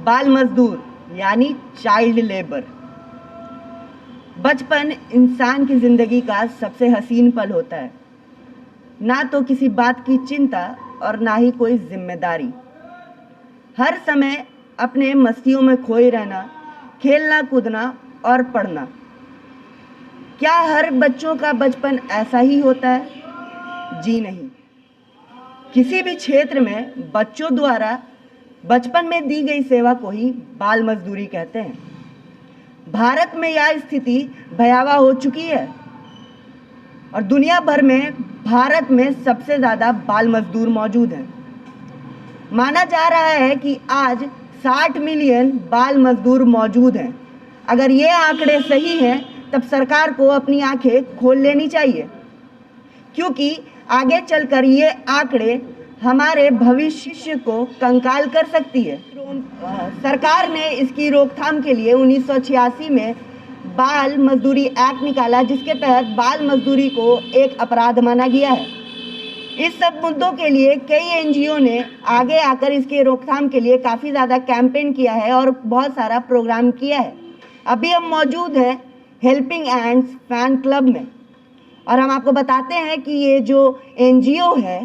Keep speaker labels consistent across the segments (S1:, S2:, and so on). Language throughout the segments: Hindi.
S1: बाल मजदूर यानी चाइल्ड लेबर। बचपन इंसान की ज़िंदगी का सबसे हसीन पल होता है। ना तो किसी बात की चिंता और ना ही कोई जिम्मेदारी। हर समय अपने मस्तियों में खोए रहना, खेलना कूदना और पढ़ना। क्या हर बच्चों का बचपन ऐसा ही होता है? जी नहीं। किसी भी क्षेत्र में बच्चों द्वारा बचपन में दी गई सेवा को ही बाल मजदूरी कहते हैं। भारत में यह स्थिति भयावह हो चुकी है और दुनिया भर में भारत में सबसे ज़्यादा बाल मजदूर मौजूद हैं। माना जा रहा है कि आज 60 मिलियन बाल मजदूर मौजूद हैं। अगर ये आंकड़े सही हैं तब सरकार को अपनी आंखें खोल लेनी चाहिए, क्योंकि आगे चलकर ये आंकड़े हमारे भविष्य को कंगाल कर सकती है। सरकार ने इसकी रोकथाम के लिए 1986 में बाल मजदूरी एक्ट निकाला, जिसके तहत बाल मजदूरी को एक अपराध माना गया है। इस सब मुद्दों के लिए कई एनजीओ ने आगे आकर इसके रोकथाम के लिए काफ़ी ज़्यादा कैंपेन किया है और बहुत सारा प्रोग्राम किया है। अभी हम मौजूद हैं हेल्पिंग हैंड्स फैन क्लब में और हम आपको बताते हैं कि ये जो एनजीओ है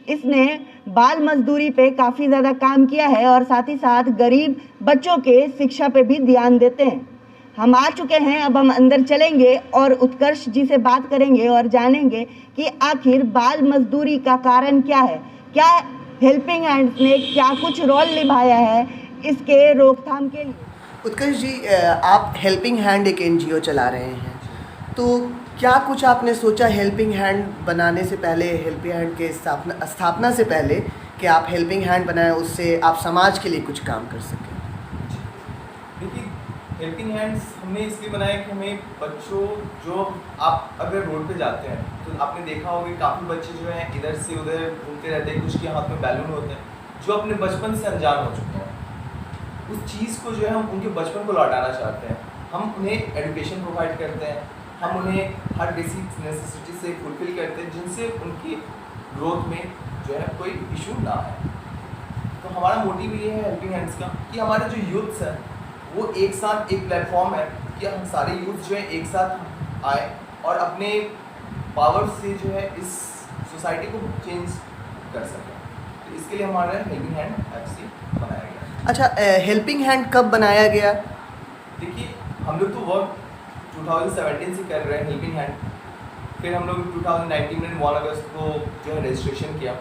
S1: इसने बाल मजदूरी पे काफ़ी ज़्यादा काम किया है और साथ ही साथ गरीब बच्चों के शिक्षा पे भी ध्यान देते हैं। हम आ चुके हैं, अब हम अंदर चलेंगे और उत्कर्ष जी से बात करेंगे और जानेंगे कि आखिर बाल मजदूरी का कारण क्या है, क्या हेल्पिंग हैंड्स ने क्या कुछ रोल निभाया है इसके रोकथाम के लिए।
S2: उत्कर्ष जी, आप हेल्पिंग हैंड एक एनजीओ चला रहे हैं, तो क्या कुछ आपने सोचा हेल्पिंग हैंड बनाने से पहले, हेल्पिंग हैंड के स्थापना से पहले कि आप हेल्पिंग हैंड बनाएं, उससे आप समाज के लिए कुछ काम कर सकें?
S3: देखिए, हेल्पिंग हैंड्स हमने इसलिए बनाया कि हमें बच्चों, जो आप अगर रोड पे जाते हैं तो आपने देखा होगा काफ़ी बच्चे जो हैं इधर से उधर घूमते रहते हैं, कुछ के हाथ में बैलून होते हैं, जो अपने बचपन से अनजान हो चुके हैं। उस चीज़ को जो है हम उनके बचपन को लौटाना चाहते हैं। हम उन्हें एजुकेशन प्रोवाइड करते हैं, हम उन्हें हर बेसिक नेसेसिटी से फुलफिल करते हैं, जिनसे उनकी ग्रोथ में जो है कोई इशू ना आए। तो हमारा मोटिव ये है हेल्पिंग हैंड्स का कि हमारे जो यूथ्स हैं वो एक साथ, एक प्लेटफॉर्म है कि हम सारे यूथ जो है एक साथ आए और अपने पावर से जो है इस सोसाइटी को चेंज कर सकें। तो इसके लिए हमारा हेल्पिंग हैंड एफसी बनाया गया।
S2: अच्छा, हेल्पिंग हैंड कब बनाया गया?
S3: देखिए, हम लोग तो वर्क 2017 से कर रहे हैं हेल्पिंग हैंड। फिर हम लोग 2019 में 1 अगस्त को जो है रजिस्ट्रेशन किया।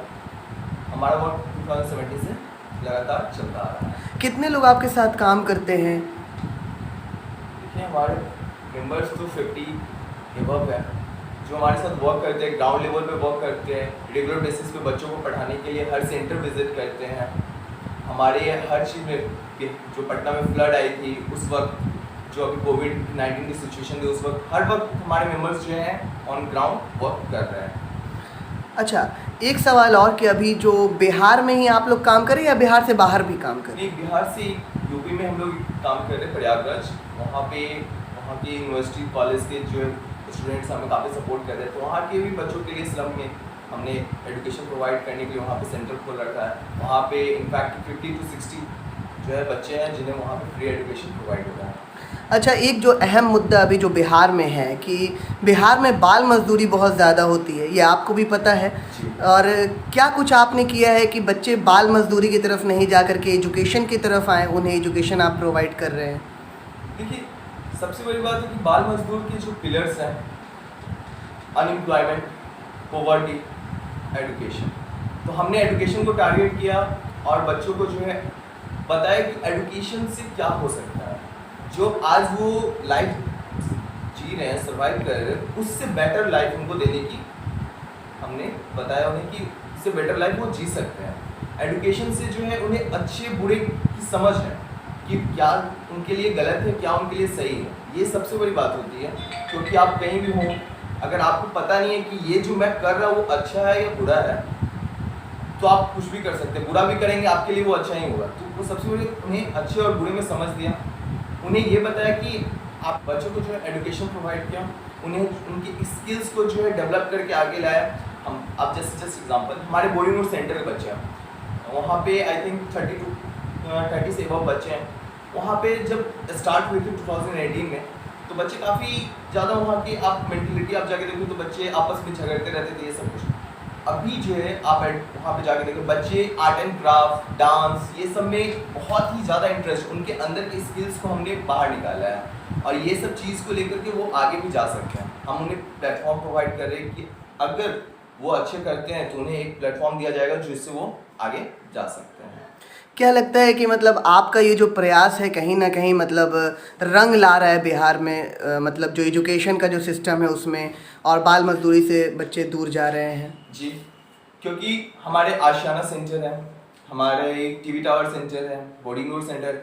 S3: हमारा वर्क 2017 से लगातार चलता आ रहा है।
S2: कितने लोग आपके साथ काम करते हैं?
S3: देखिए, हमारे मेंबर्स तो 50 एबव है जो हमारे साथ वर्क करते हैं, ग्राउंड लेवल पे वर्क करते हैं, रेगुलर बेसिस पे बच्चों को पढ़ाने के लिए हर सेंटर विजिट करते हैं। हमारे हर चीज़ में, जो पटना में फ्लड आई थी उस वक्त, जो अभी कोविड-19 की सिचुएशन थी उस वक्त, हर वक्त हमारे मेंबर्स जो हैं ऑन ग्राउंड वर्क कर रहे हैं।
S2: अच्छा, एक सवाल और कि अभी जो बिहार में ही आप लोग काम करें या बिहार से बाहर भी काम करें?
S3: नहीं, बिहार से यूपी में हम लोग काम कर रहे हैं, प्रयागराज। वहाँ की यूनिवर्सिटी कॉलेज के जो स्टूडेंट्स हमें काफ़ी सपोर्ट कर रहे हैं, तो वहाँ के भी बच्चों के लिए स्लम में हमने एजुकेशन प्रोवाइड करने के लिए वहाँ पे सेंटर खोल रखा है। वहाँ पे इनफैक्ट 50 to 60 जो है बच्चे हैं जिन्हें वहाँ पे फ्री एजुकेशन प्रोवाइड होता है।
S2: अच्छा, एक जो अहम मुद्दा अभी जो बिहार में है कि बिहार में बाल मजदूरी बहुत ज़्यादा होती है, ये आपको भी पता है। और क्या कुछ आपने किया है कि बच्चे बाल मजदूरी की तरफ नहीं जा कर के एजुकेशन की तरफ आएँ, उन्हें एजुकेशन आप प्रोवाइड कर रहे हैं?
S3: देखिए, सबसे बड़ी बात है कि बाल मजदूर के जो पिलर्स हैं, अनएम्प्लॉयमेंट, पॉवर्टी, एजुकेशन, तो हमने एजुकेशन को टारगेट किया और बच्चों को जो है बताया कि एजुकेशन से क्या हो सकता है। जो आज वो लाइफ जी रहे हैं, सर्वाइव कर रहे हैं, उससे बेटर लाइफ उनको देने की हमने बताया उन्हें कि इससे बेटर लाइफ वो जी सकते हैं। एजुकेशन से जो है उन्हें अच्छे बुरे की समझ है कि क्या उनके लिए गलत है, क्या उनके लिए सही है। ये सबसे बड़ी बात होती है, क्योंकि आप कहीं भी हों, अगर आपको पता नहीं है कि ये जो मैं कर रहा हूँ वो अच्छा है या बुरा है, तो आप कुछ भी कर सकते हैं। बुरा भी करेंगे आपके लिए वो अच्छा ही होगा। तो वो सबसे बड़ी उन्हें अच्छे और बुरे में समझ दिया, उन्हें ये बताया कि आप बच्चों को जो है एजुकेशन प्रोवाइड किया, उन्हें उनकी स्किल्स को जो है डेवलप करके आगे लाया। हम आप जस्ट एग्जांपल, हमारे बोर्डिंग सेंटर के बच्चे हैं, वहाँ पे आई थिंक 32 30 से above बच्चे हैं। वहाँ पे जब स्टार्ट हुई थी 2018 में, तो बच्चे काफ़ी ज़्यादा वहाँ की आप मेंटलिटी आप जाके देखो तो बच्चे आपस में झगड़ते रहते थे, ये सब कुछ। अभी जो है आप वहाँ पे जाके देखो बच्चे आर्ट एंड क्राफ्ट, डांस, ये सब में बहुत ही ज़्यादा इंटरेस्ट, उनके अंदर की स्किल्स को हमने बाहर निकाला है और ये सब चीज़ को लेकर के वो आगे भी जा सकते हैं। हम उन्हें प्लेटफॉर्म प्रोवाइड कर रहे हैं कि अगर वो अच्छे करते हैं तो उन्हें एक प्लेटफॉर्म दिया जाएगा जिससे वो आगे जा सकते हैं।
S2: क्या लगता है कि मतलब आपका ये जो प्रयास है कहीं ना कहीं मतलब रंग ला रहा है बिहार में, मतलब जो एजुकेशन का जो सिस्टम है उसमें, और बाल मजदूरी से बच्चे दूर जा रहे हैं?
S3: जी, क्योंकि हमारे आशियाना सेंटर है, हमारे टीवी टावर सेंटर है, बोर्डिंग रोड सेंटर,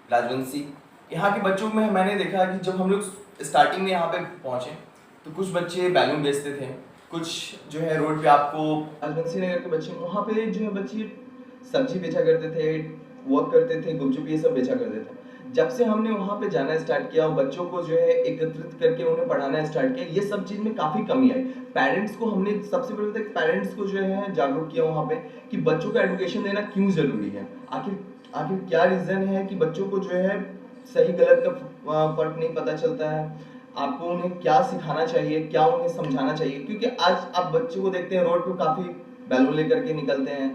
S3: राजवंशी, यहाँ के बच्चों में मैंने देखा कि जब हम लोग स्टार्टिंग में यहाँ पे पहुँचे तो कुछ बच्चे बैलून बेचते थे, कुछ जो है रोड पे आपको राजवंशी नगर के बच्चे वहाँ पे जो है बच्चे सब्जी बेचा करते थे, वर्क करते थे, गुपचुप ये सब बेचा करते थे। जब से हमने वहाँ पे जाना स्टार्ट किया और बच्चों को जो है एकत्रित करके उन्हें पढ़ाना स्टार्ट किया, ये सब चीज़ में काफ़ी कमी आई। पेरेंट्स को हमने सबसे पहले तक पेरेंट्स को जो है जागरूक किया वहाँ पे कि बच्चों को एजुकेशन देना क्यों ज़रूरी है, आखिर क्या रीज़न है कि बच्चों को जो है सही गलत का फर्क नहीं पता चलता है, आपको उन्हें क्या सिखाना चाहिए, क्या उन्हें समझाना चाहिए। क्योंकि आज आप बच्चों को देखते हैं रोड पे काफ़ी बैलून लेकर के निकलते हैं,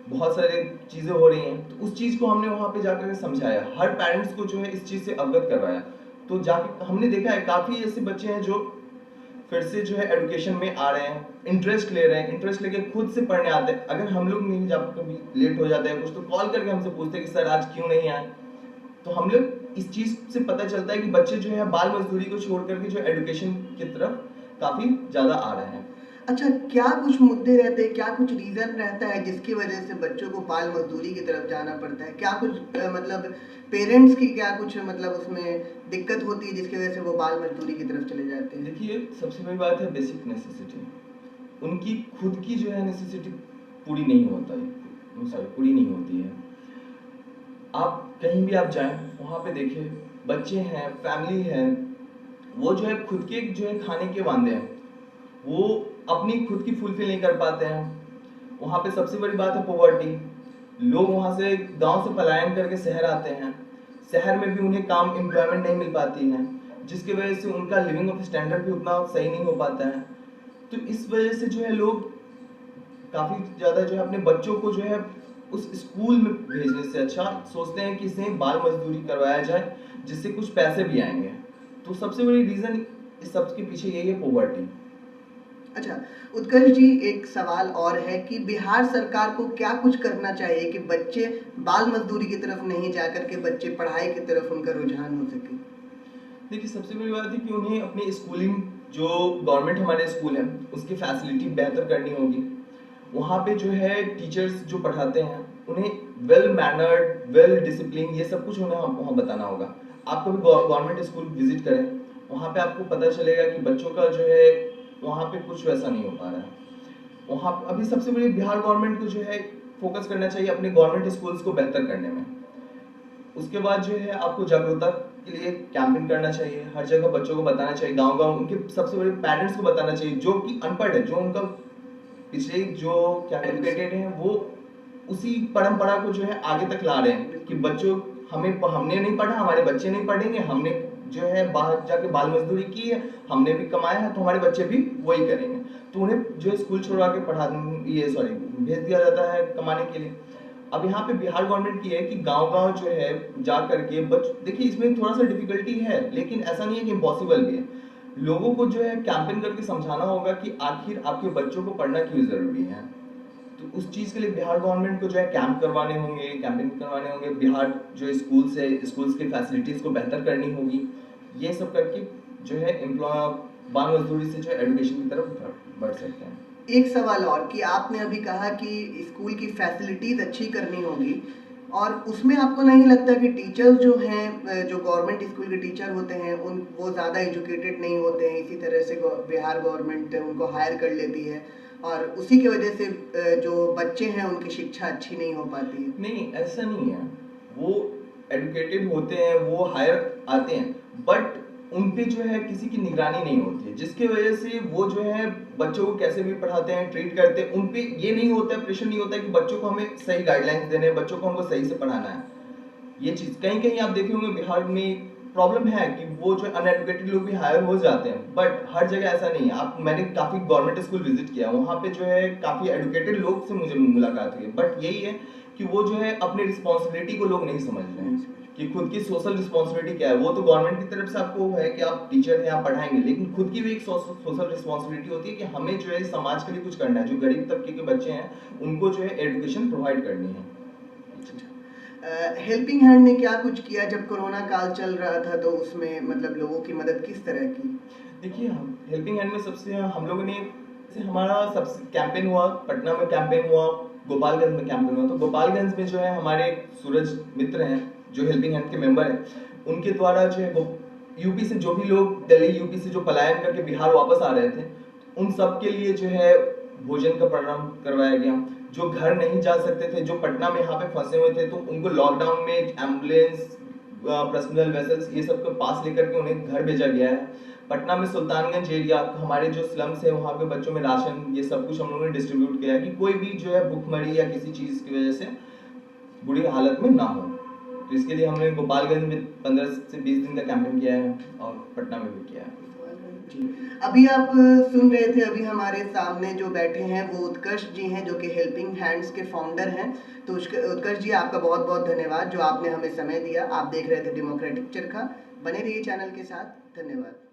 S3: बहुत सारी चीज़ें हो रही हैं, तो उस चीज़ को हमने वहाँ पे जाकर के समझाया, हर पेरेंट्स को जो है इस चीज़ से अवगत करवाया। तो जाके हमने देखा है काफ़ी ऐसे बच्चे हैं जो फिर से जो है एजुकेशन में आ रहे हैं, इंटरेस्ट ले रहे हैं, इंटरेस्ट लेके खुद से पढ़ने आते हैं। अगर हम लोग नहीं जब कभी लेट हो जाते हैं कुछ तो कॉल करके हमसे पूछते हैं कि सर आज क्यों नहीं आए। तो हम लोग इस चीज़ से पता चलता है कि बच्चे जो है बाल मजदूरी को छोड़ करके जो एजुकेशन की तरफ काफ़ी ज़्यादा आ रहे हैं।
S1: अच्छा, क्या कुछ मुद्दे रहते हैं, क्या कुछ रीज़न रहता है जिसकी वजह से बच्चों को बाल मजदूरी की तरफ जाना पड़ता है? क्या कुछ मतलब पेरेंट्स की क्या कुछ मतलब उसमें दिक्कत होती है जिसकी वजह से वो बाल मजदूरी की तरफ चले जाते हैं?
S3: देखिए, सबसे बड़ी बात है बेसिक नेसेसिटी, उनकी खुद की जो है नेसेसिटी पूरी नहीं होती है। आप कहीं भी आप जाएं वहाँ पे देखिए बच्चे हैं, फैमिली है, वो जो है खुद के जो है खाने के वांदे हैं, वो अपनी खुद की फुलफिल नहीं कर पाते हैं। वहाँ पे सबसे बड़ी बात है पॉवर्टी, लोग वहाँ से गांव से पलायन करके शहर आते हैं, शहर में भी उन्हें काम एम्प्लॉयमेंट नहीं मिल पाती है, जिसकी वजह से उनका लिविंग ऑफ स्टैंडर्ड भी उतना सही नहीं हो पाता है। तो इस वजह से जो है लोग काफ़ी ज़्यादा जो है अपने बच्चों को जो है उस स्कूल में भेजने से अच्छा सोचते हैं कि इसे बाल मजदूरी करवाया जाए जिससे कुछ पैसे भी आएंगे। तो सबसे बड़ी रीज़न इस सब के पीछे यही है, पॉवर्टी।
S1: अच्छा उत्कर्ष जी, एक सवाल और है कि बिहार सरकार को क्या कुछ करना चाहिए कि बच्चे बाल मजदूरी की तरफ नहीं जाकर के बच्चे पढ़ाई की तरफ उनका रुझान हो सके?
S3: देखिए, सबसे बड़ी बात है कि उन्हें अपनी स्कूलिंग जो गवर्नमेंट हमारे स्कूल है उसकी फैसिलिटी बेहतर करनी होगी। वहाँ पे जो है टीचर्स जो पढ़ाते हैं उन्हें वेल मैनर्ड, वेल डिसिप्लिन, ये सब कुछ उन्हें वहाँ बताना होगा। आप कभी गवर्नमेंट स्कूल विजिट करें, वहाँ पे आपको पता चलेगा कि बच्चों का जो है वहाँ पे कुछ वैसा नहीं हो पा रहा है। वहाँ अभी सबसे बड़ी बिहार गवर्नमेंट को जो है फोकस करना चाहिए अपने गवर्नमेंट स्कूल्स को बेहतर करने में। उसके बाद जो है आपको जागरूकता के लिए कैंपेन करना चाहिए, हर जगह बच्चों को बताना चाहिए, गांव-गांव उनके सबसे बड़े पेरेंट्स को बताना चाहिए जो कि अनपढ़ है, जो उनका पिछले जो क्या एजुकेटेड हैं वो उसी परंपरा को जो है आगे तक ला रहे हैं कि बच्चों हमने नहीं पढ़ा, हमारे बच्चे नहीं पढ़ेंगे, हमने जो है बाहर जाके बाल मजदूरी की है, हमने भी कमाया है तो हमारे बच्चे भी वही करेंगे। तो उन्हें जो है स्कूल छोड़वा के भेज दिया जाता है कमाने के लिए। अब यहाँ पे बिहार गवर्नमेंट की है कि गांव-गांव जो है जा करके देखिए इसमें थोड़ा सा डिफिकल्टी है, लेकिन ऐसा नहीं है कि इम्पॉसिबल भी है। लोगों को जो है कैंपेन करके समझाना होगा कि आखिर आपके बच्चों को पढ़ना क्यों जरूरी है। तो उस चीज़ के लिए बिहार गवर्नमेंट को जो है कैंपेन करवाने होंगे, बिहार जो स्कूल्स है, स्कूल्स की फैसिलिटीज़ को बेहतर करनी होगी। ये सब करके जो है बाल मजदूरी से जो है एजुकेशन की तरफ बढ़ सकते हैं।
S1: एक सवाल और कि आपने अभी कहा कि स्कूल की फैसिलिटीज़ अच्छी करनी होगी, और उसमें आपको नहीं लगता कि टीचर्स जो हैं, जो गवर्नमेंट स्कूल के टीचर होते हैं वो ज़्यादा एजुकेटेड नहीं होते हैं, इसी तरह से बिहार गवर्नमेंट उनको हायर कर लेती है और उसी की वजह से जो बच्चे हैं उनकी शिक्षा अच्छी नहीं हो पाती है?
S3: नहीं, ऐसा नहीं है, वो एजुकेटेड होते हैं, वो हायर आते हैं, बट उन पे जो है किसी की निगरानी नहीं होती है, जिसकी वजह से वो जो है बच्चों को कैसे भी पढ़ाते हैं, ट्रीट करते हैं, उन पे ये नहीं होता है, प्रेशर नहीं होता है कि बच्चों को हमें सही गाइडलाइंस देने हैं, बच्चों को हमको सही से पढ़ाना है। ये चीज़ कहीं कहीं आप देखे होंगे बिहार में प्रॉब्लम है कि वो जो अनएडुकेटेड लोग भी हायर हो जाते हैं, बट हर जगह ऐसा नहीं है। आप मैंने काफ़ी गवर्नमेंट स्कूल विजिट किया, वहाँ पे जो है काफ़ी एडुकेटेड लोग से मुझे मुलाकात हुई, बट यही है कि वो जो है अपनी रिस्पॉन्सिबिलिटी को लोग नहीं समझ रहे हैं कि खुद की सोशल रिस्पॉन्सिबिलिटी क्या है। वो तो गवर्नमेंट की तरफ से आपको है कि आप टीचर हैं, आप पढ़ाएंगे, लेकिन खुद की भी एक सोशल रिस्पॉन्सिबिलिटी होती है कि हमें जो है समाज के लिए कुछ करना है। जो गरीब तबके के बच्चे हैं उनको जो है एजुकेशन प्रोवाइड करनी है।
S2: हेल्पिंग हैंड ने क्या कुछ किया जब कोरोना काल चल रहा था, तो उसमें मतलब लोगों की मदद किस तरह की?
S3: देखिए, हम हेल्पिंग हैंड में सबसे हम लोगों ने जैसे हमारा सबसे कैंपेन हुआ, पटना में कैंपेन हुआ, गोपालगंज में कैंपेन हुआ। तो गोपालगंज में जो है हमारे सूरज मित्र हैं जो हेल्पिंग हैंड के मेंबर हैं, उनके द्वारा जो है यूपी से जो भी लोग दिल्ली यूपी से जो पलायन करके बिहार वापस आ रहे थे, उन सब के लिए जो है भोजन का प्रोग्राम करवाया गया। जो घर नहीं जा सकते थे, जो पटना में यहाँ पे फंसे हुए थे, तो उनको लॉकडाउन में एम्बुलेंस, पर्सनल वेसल्स, ये सब का पास लेकर के उन्हें घर भेजा गया है। पटना में सुल्तानगंज एरिया हमारे जो स्लम्स है, वहाँ पे बच्चों में राशन ये सब कुछ हम लोगों ने डिस्ट्रीब्यूट किया है कि कोई भी जो है भूखमरी या किसी चीज़ की वजह से बुरी हालत में ना हो। तो इसके लिए हमने गोपालगंज में 15 से 20 दिन का कैंपेन किया है और पटना में भी किया है।
S2: अभी आप सुन रहे थे, अभी हमारे सामने जो बैठे हैं वो उत्कर्ष जी हैं, जो कि हेल्पिंग हैंड्स के फाउंडर हैं। तो उत्कर्ष जी, आपका बहुत बहुत धन्यवाद जो आपने हमें समय दिया। आप देख रहे थे डेमोक्रेटिक चरखा, बने रहिए चैनल के साथ। धन्यवाद।